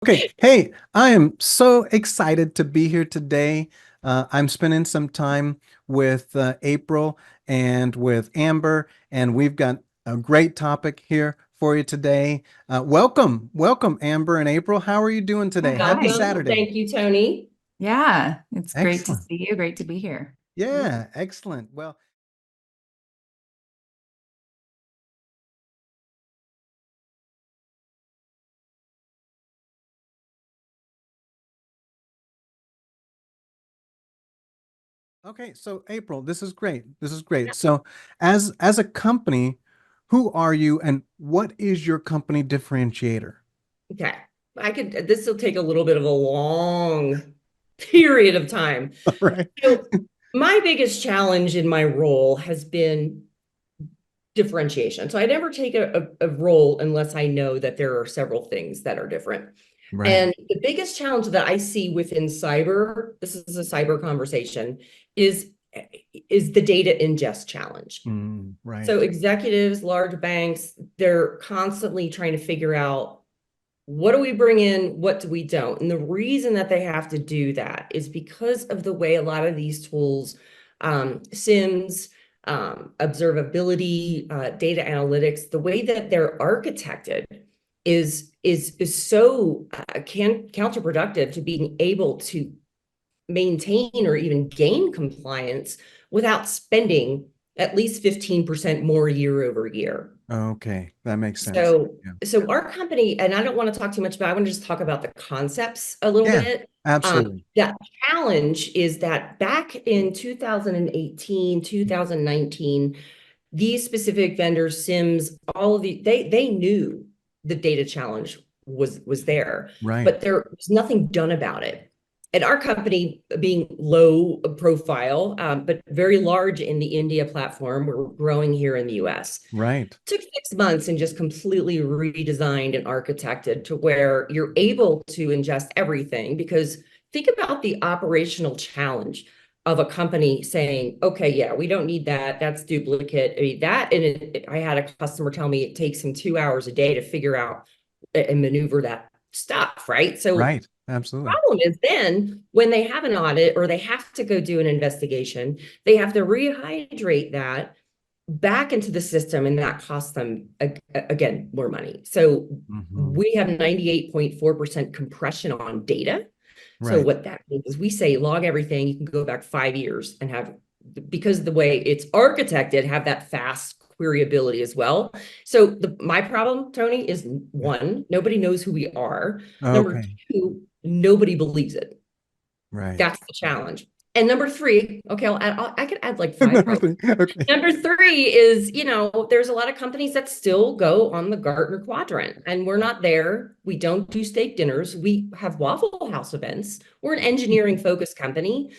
Okay, hey, I am so excited to be here today. I'm spending some time with April and with Amber, and we've got a great topic here for you today. Welcome, Amber and April. How are you doing today? Happy Hi. Welcome. Saturday. Thank you, Tony. Yeah, it's great to Excellent. see you. Great to be here. Yeah, excellent. Well, okay, so April, this is great. This is great. So, as a company, who are you and what is your company differentiator? Okay. This will take a little bit of a long period of time. All right. So, my biggest challenge in my role has been differentiation. So, I never take a role unless I know that there are several things that are different. Right. And the biggest challenge that I see within cyber, this is a cyber conversation, is is the data ingest challenge. Right. So executives, large banks, they're constantly trying to figure out, what do we bring in? What do we don't? And the reason that they have to do that is because of the way a lot of these tools, SIMs, observability, data analytics, the way that they're architected is so counterproductive to being able to maintain or even gain compliance without spending at least 15% more year over year. Okay, that makes sense. So, Yeah. so our company, and I don't want to talk too much, but I want to just talk about the concepts a little Yeah, bit. absolutely. That challenge is that back in 2018, 2019, these specific vendors, SIMs, all of they knew the data challenge was there, Right. but there was nothing done about it. And our company, being low profile, but very large in the India platform, we're growing here in the US. Right. Took 6 months and just completely redesigned and architected to where you're able to ingest everything. Because think about the operational challenge of a company saying, okay, yeah, we don't need that. That's duplicate. I mean, that, and I had a customer tell me it takes him 2 hours a day to figure out and maneuver that stuff, right? So Right. Absolutely. problem is then when they have an audit or they have to go do an investigation, they have to rehydrate that back into the system, and that costs them again more money. So Hmm. we have 98.4% compression on data. So Right. what that means is we say log everything. You can go back 5 years and have, because of the way it's architected, have that fast queryability as well. So my problem, Tony, is Yeah. one, nobody knows who we are. Number Okay. two, nobody believes it. Right. That's the challenge. And number three, okay, I could add like five Number probably. three. Okay. Number three is, there's a lot of companies that still go on the Gartner quadrant, and we're not there. We don't do steak dinners. We have Waffle House events. We're an engineering focused company.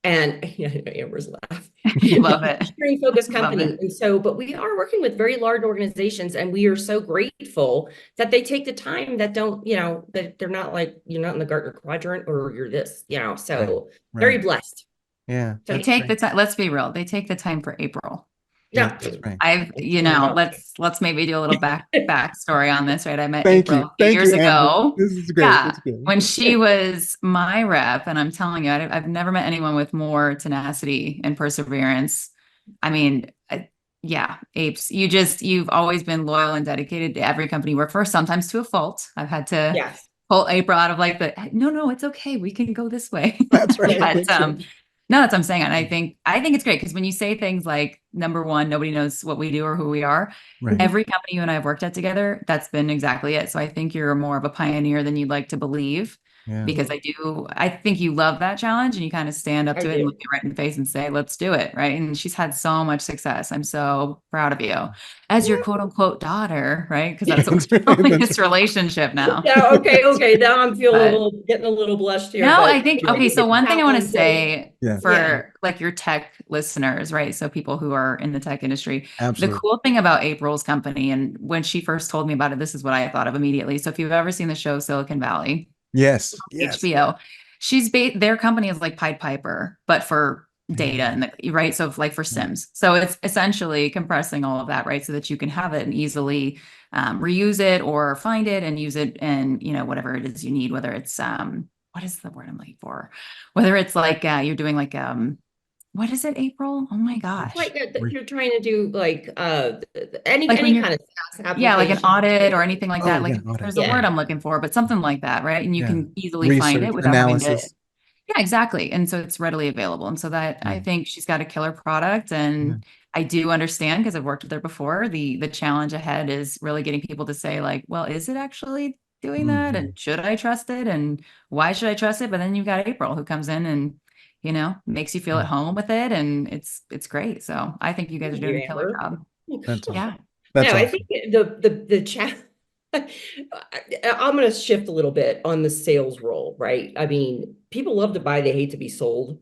And Amber's laugh. Love it. Engineering focused Love company. it. And so, but we are working with very large organizations, and we are so grateful that they take the time that don't, that they're not like, you're not in the Gartner quadrant or you're this, Right. so very Right. blessed. Yeah, They So that's take great. the time. Let's be real. They take the time for April. Yeah, yeah. that's right. Let's maybe do a little backstory on this, right? I met Thank April you. a few Thank years you, Amber. ago. This is great. Yeah, That's good. when she was my rep, and I'm telling you, I've never met anyone with more tenacity and perseverance. I mean, yeah, apes. You've always been loyal and dedicated to every company you work for, sometimes to a fault. I've had to Yes. pull April out of like no, it's okay. We can go this way. That's right. Yeah. But That's right. no, that's what I'm saying. And I think it's great because when you say things like number one, nobody knows what we do or who we are. Right. Every company you and I have worked at together, that's been exactly it. So I think you're more of a pioneer than you'd like to believe Yeah. because I think you love that challenge and you kind of stand up I to it and look do. it right in the face and say, let's do it. Right. And she's had so much success. I'm so proud of you as your quote unquote daughter, right? Because that's what That's we're right. calling That's this right. relationship now. Yeah, okay, okay. Now I'm feeling But getting a little blushed here, no, but I think, I okay, think so it's one thing I want to challenging. say Yeah, Yeah, for like your tech listeners, right? So people who are in the tech industry, the absolutely. cool thing about April's company, and when she first told me about it, this is what I thought of immediately. So if you've ever seen the show Silicon Valley, Yes. Yes. HBO, their company is like Pied Piper, but for data and the right. So like for Sims, so it's essentially compressing all of that, right? So that you can have it and easily reuse it or find it and use it and whatever it is you need, whether it's what is the word I'm looking for? Whether it's like you're doing like what is it, April? Oh my gosh. Like you're trying to do like Like when any you're kind of SaaS yeah, like an application. audit or anything like Oh, that. yeah, Like audit. there's a Yeah. word Yeah. I'm looking for, but something like that, right? And you Yeah. can easily find it Research, without having to. analysis. Yeah, exactly. And so it's readily available. And so that I Mm. think she's got a killer product. Yeah. And I do understand because I've worked with her before. The challenge ahead is really getting people to say, like, well, is it actually doing that? And Mhm. should I trust it? And why should I trust it? But then you've got April who comes in and makes you feel at Mm. home with it. And it's great. So I think you guys are Thank doing you, a killer Amber. job. That's awesome. Yeah. That's No, I think awesome. the chat. I'm going to shift a little bit on the sales role, right? I mean, people love to buy, they hate to be sold.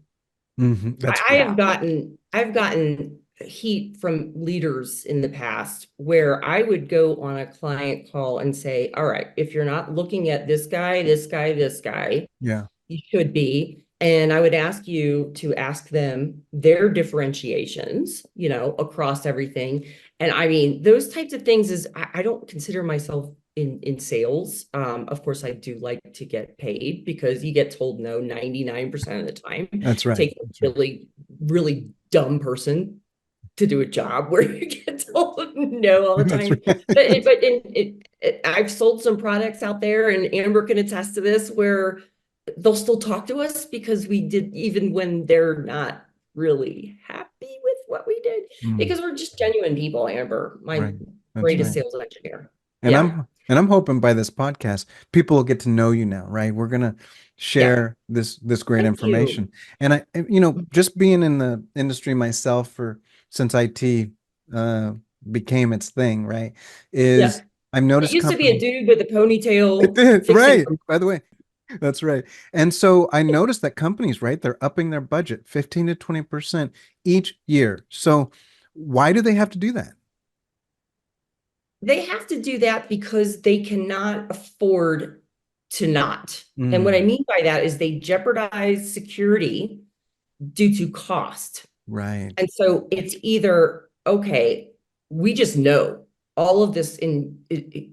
That's I great. have Yeah. gotten heat from leaders in the past where I would go on a client call and say, all right, if you're not looking at this guy, this guy, this guy, Yeah. you should be. And I would ask you to ask them their differentiations, across everything. And I mean, those types of things is I don't consider myself in sales. Of course, I do like to get paid because you get told no 99% of the time. That's right. Take a That's right. really, really dumb person to do a job where you get told no all the That's time. right. I've sold some products out there, and Amber can attest to this, where they'll still talk to us because we did, even when they're not really happy with what we did, Mm, because we're just genuine people, Amber, my right. That's greatest right. sales engineer. And Yeah, I'm hoping by this podcast, people will get to know you now, right? We're gonna yeah. share this great Thank you. information. And just being in the industry myself for since IT uh became its thing, right? Yeah. Is I've It noticed used to be a companies. dude with a It ponytail did, fixing. right. By the way, that's right. And so I noticed that companies, right, they're upping their budget 15 to 20% each year. So why do they have to do that? They have to do that because they cannot afford to not. And what I Mm, mean by that is they jeopardize security due to cost. right, And so it's either, okay, we just know all of this in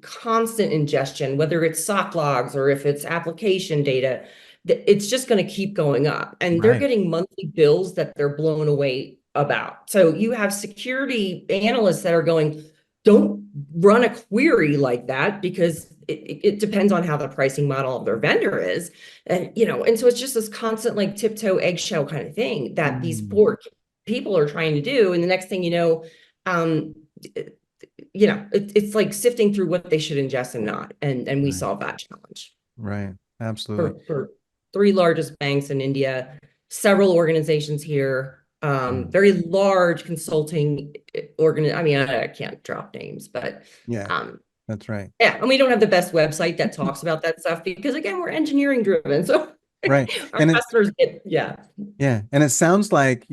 constant ingestion, whether it's SOC logs or if it's application data, it's just going to keep going up. And they're right. getting monthly bills that they're blown away about. So you have security analysts that are going, don't run a query like that because it depends on how the pricing model of their vendor is. And so it's just this constant like tiptoe eggshell kind of thing that these Mm, poor people are trying to do. And the next thing you know, um, it's like sifting through what they should ingest and not. And we right, solve that challenge right. Absolutely. for three largest banks in India, several organizations here, Mm, very large consulting I mean, I can't drop names, but yeah, um, that's right. yeah, and we don't have the best website that talks about that stuff because again, we're engineering driven. So Right. our And customers get, yeah. yeah, and it sounds like,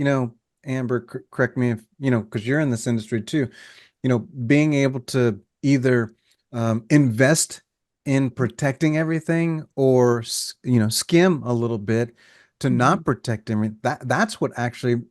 Amber, correct me if, because you're in this industry too, being able to either invest in protecting everything or, skim a little bit to not Mhm. protect everything. That's what actually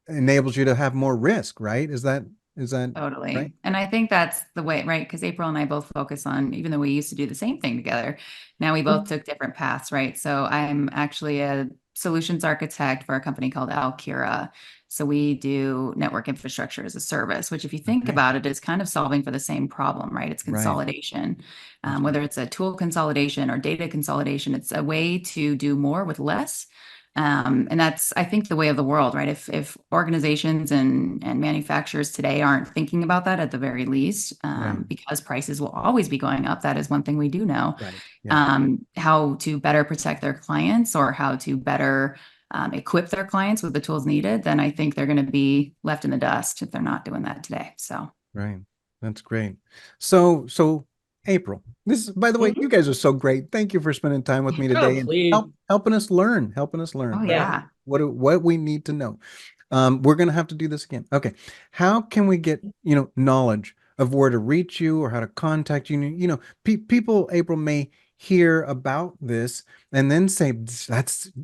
enables you to have more risk, right? Is that right? Totally. And I think that's the way, right? Because April and I both focus on, even though we used to do the same thing together, now we both took different paths, right? So I'm actually a solutions architect for a company called Alkira. So we do network infrastructure as a service, which if you think Okay. about it, is kind of solving for the same problem, right? It's Right. consolidation. That's right. Whether it's a tool consolidation or data consolidation, it's a way to do more with less. And that's, I think, the way of the world, right? If organizations and manufacturers today aren't thinking about that at the very least, Right. because prices will always be going up. That is one thing we do know. Right. Yeah. How to better protect their clients or how to better equip their clients with the tools needed, then I think they're going to be left in the dust if they're not doing that today. So, Right. That's great. So April, by the way, you Mhm. guys are so great. Thank you for spending time with me Oh, today and please. helping us learn, oh right? Yeah. yeah. What we need to know. We're gonna have to do this again. Okay. How can we get, knowledge of where to reach you or how to contact you? People, April, may hear about this and then say,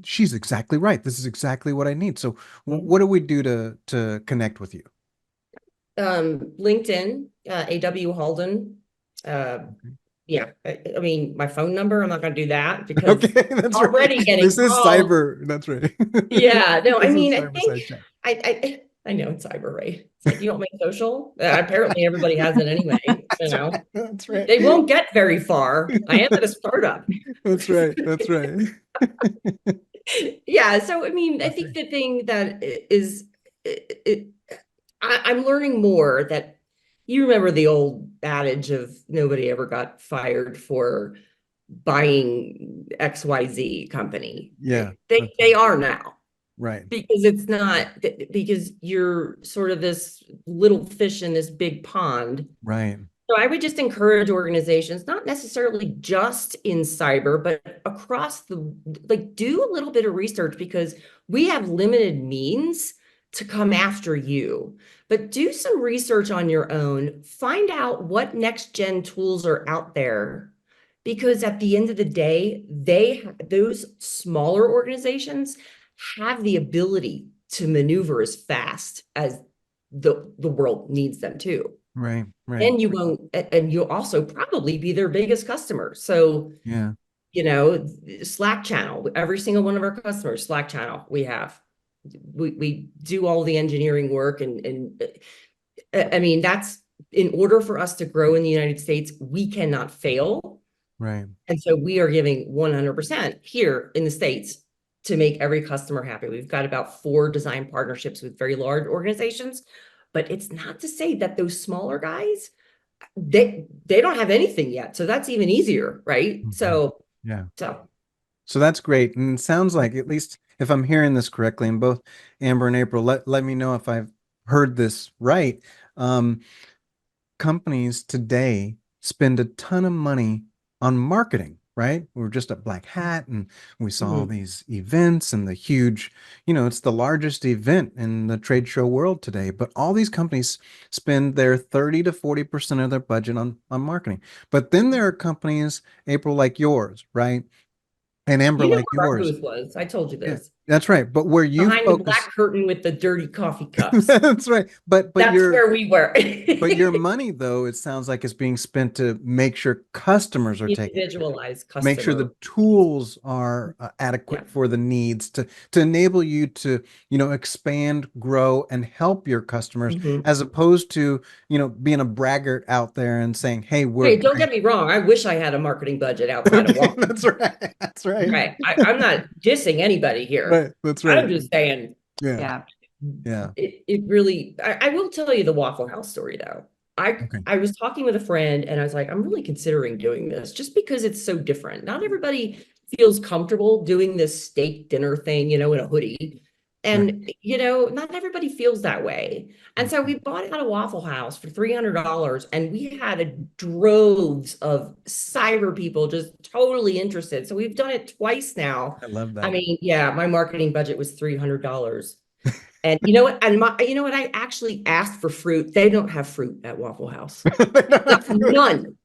she's exactly right. This is exactly what I need. So what do we do to connect with you? LinkedIn, AW Halden. Yeah, I mean, my phone number, I'm not going to do that because Okay, that's already right. getting This is calls. cyber. That's right. Yeah, no, I This is mean, I cyber think side chat. I know it's cyber, right? It's like you don't make social. Apparently, everybody has it anyway. That's right. That's right. They won't get very far. I am at a startup. That's right. That's right. Yeah, so I mean, I think Okay. the thing that is, I'm learning more that you remember the old adage of nobody ever got fired for buying XYZ company. Yeah. They are now, Right. because it's not, because you're sort of this little fish in this big pond. Right. So I would just encourage organizations, not necessarily just in cyber, but across like, do a little bit of research, because we have limited means to come after you. But do some research on your own, find out what next gen tools are out there, because at the end of the day, those smaller organizations have the ability to maneuver as fast as the world needs them to. Right. Right. And you won't, and you'll also probably be their biggest customer. So, Yeah. Slack channel, every single one of our customers, Slack channel, we do all the engineering work, and I mean, that's, in order for us to grow in the United States, we cannot fail. Right. And so we are giving 100% here in the States to make every customer happy. We've got about 4 design partnerships with very large organizations, but it's not to say that those smaller guys, they don't have anything yet. So that's even easier, right? Mhm. So, Yeah. so So that's great. And it sounds like, at least if I'm hearing this correctly, and both Amber and April, let me know if I've heard this right. Um, Companies today spend a ton of money on marketing, right? We were just at Black Hat and we saw all mhm. these events and the huge, it's the largest event in the trade show world today. But all these companies spend their 30 to 40% of their budget on marketing. But then there are companies, April, like yours, right? And Amber, You know like where our yours. booth was. I told you Yeah, this. that's right. But where you Behind the focus, black curtain with the dirty coffee cups. that's right. But That's you're where we were. But your money, though, it sounds like, is being spent to make sure customers are taken care of, Individualized make sure customer. the tools are Yeah. adequate for the needs to enable you to, expand, grow, and help your customers, Mhm. as opposed to, being a braggart out there and saying, "Hey, we're Hey, don't great." get me wrong. I wish I had a marketing budget outside of Okay, Waffle. that's right. That's right. Right. I'm not dissing anybody here. Right. That's I'm right. just saying Yeah. Yeah. Yeah. it really, I will tell you the Waffle House story though. Okay. I was talking with a friend and I was like, I'm really considering doing this just because it's so different. Not everybody feels comfortable doing this steak dinner thing, in a hoodie. Right. And, not everybody feels that way. And so we bought out a Waffle House for $300, and we had droves of cyber people just totally interested. So we've done it twice now. I love I that. mean, yeah, my marketing budget was $300. And you know what? And you know what? I actually asked for fruit. They don't have fruit at Waffle House. None.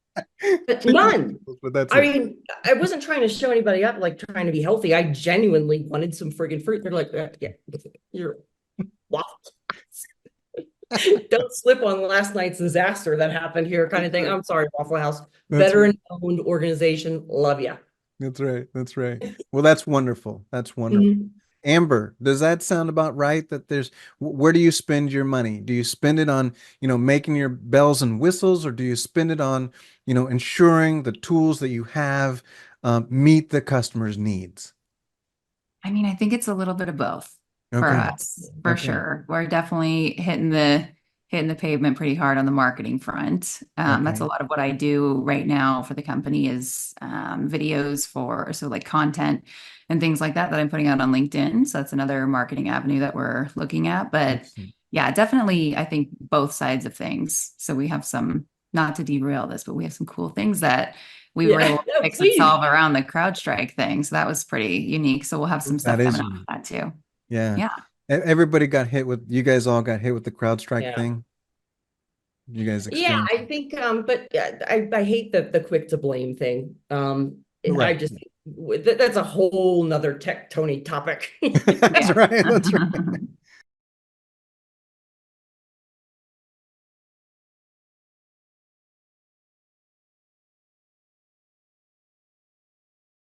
None. But that's I it. mean, I wasn't trying to show anybody up, like trying to be healthy. I genuinely wanted some friggin' fruit. They're like, yeah, you're Waffle House. Don't slip on last night's disaster that happened here, kind of thing. I'm sorry, Waffle House. That's right. Veteran-owned organization. Love you. That's right. That's right. Well, that's wonderful. That's wonderful. Mhm. Amber, does that sound about right? That where do you spend your money? Do you spend it on, making your bells and whistles, or do you spend it on, ensuring the tools that you have meet the customer's needs? I mean, I think it's a little bit of both for Okay. us, for Okay. sure. We're definitely hitting the pavement pretty hard on the marketing front. That's a Okay. lot of what I do right now for the company is videos so like content and things like that I'm putting out on LinkedIn. So that's another marketing avenue that we're looking at. But Excellent. yeah, definitely, I think both sides of things. So we have some, not to derail this, but we have some cool things that we were able Yeah, to no, fix and please. solve around the CrowdStrike thing. So that was pretty unique. So we'll have some That stuff is coming out of unique. that too. Yeah. Yeah. Everybody got hit with, you guys all got hit with the CrowdStrike Yeah. thing. You guys Yeah, experienced I think, but I hate the quick to blame thing. I Right. just, that's a whole nother tectonic topic. That's Yeah. right. That's right.